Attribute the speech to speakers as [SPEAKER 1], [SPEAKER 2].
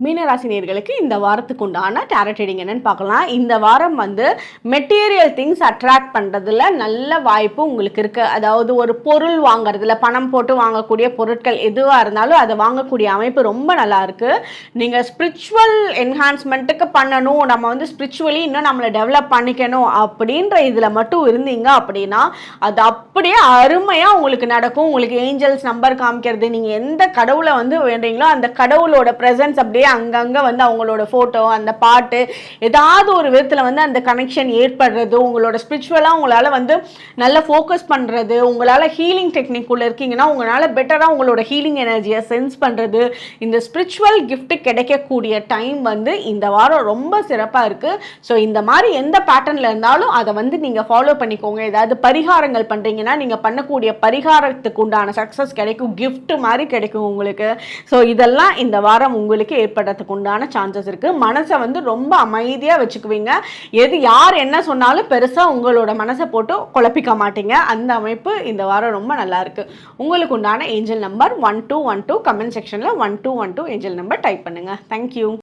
[SPEAKER 1] மீனராசி நேயர்களுக்கு இந்த வாரத்துக்கு உண்டான டாரட் ரீடிங் என்னன்னு பார்க்கலாம். இந்த வாரம் வந்து மெட்டீரியல் திங்ஸ் அட்ராக்ட் பண்ணுறதுல நல்ல வாய்ப்பு உங்களுக்கு இருக்குது. அதாவது ஒரு பொருள் வாங்குறதுல பணம் போட்டு வாங்கக்கூடிய பொருட்கள் எதுவாக இருந்தாலும் அதை வாங்கக்கூடிய அமைப்பு ரொம்ப நல்லா இருக்குது. நீங்கள் ஸ்பிரிச்சுவல் என்ஹான்ஸ்மெண்ட்டுக்கு பண்ணணும், நம்ம வந்து ஸ்பிரிச்சுவலி இன்னும் நம்மளை டெவலப் பண்ணிக்கணும் அப்படின்ற இதில் மட்டும் இருந்தீங்க அப்படின்னா அது அப்படியே அருமையாக உங்களுக்கு நடக்கும். உங்களுக்கு ஏஞ்சல்ஸ் நம்பர் காமிக்கிறது, நீங்கள் எந்த கடவுளை வந்து வேண்டீங்களோ அந்த கடவுளோட ப்ரெசன்ஸ் அப்படியே அங்கங்கே வந்து அவங்களோட ஃபோட்டோ, அந்த பாட்டு, ஏதாவது ஒரு விதத்தில் வந்து அந்த கனெக்ஷன் ஏற்படுறது, உங்களோட ஸ்பிரிச்சுவலாக உங்களால் வந்து நல்லா ஃபோக்கஸ் பண்ணுறது, உங்களால் ஹீலிங் டெக்னிக் உள்ள இருக்கீங்கன்னா உங்களால் பெட்டராக உங்களோட ஹீலிங் எனர்ஜியை சென்ஸ் பண்ணுறது, இந்த ஸ்பிரிச்சுவல் கிஃப்ட் கிடைக்கக்கூடிய டைம் வந்து இந்த வாரம் ரொம்ப சிறப்பாக இருக்குது. ஸோ இந்த மாதிரி எந்த பேட்டர்னில் இருந்தாலும் அதை வந்து நீங்கள் ஃபாலோ பண்ணிக்கோங்க. ஏதாவது பரிகாரங்கள் பண்ணுறீங்கன்னா நீங்கள் பண்ணக்கூடிய பரிகாரத்துக்கு உண்டான சக்ஸஸ் கிடைக்கும், கிஃப்ட் மாதிரி கிடைக்கும் உங்களுக்கு. ஸோ இதெல்லாம் இந்த வாரம் உங்களுக்கு ஏற்படுறதுக்கு உண்டான சான்சஸ் இருக்குது. மனசை வந்து ரொம்ப அமைதியாக வச்சுக்குவீங்க. யார் என்ன சொன்னாலும் பெருசாக உங்களோட மனசை போட்டு குழப்பிக்க மாட்டீங்க. அந்த அமைப்பு இந்த வாரம் ரொம்ப நல்லா இருக்கு. உங்களுக்கு உண்டான ஏஞ்சல் நம்பர் 1212. கமெண்ட் செக்ஷனில் 1212 ஏஞ்சல் நம்பர் டைப் பண்ணுங்கள். தேங்க்யூ.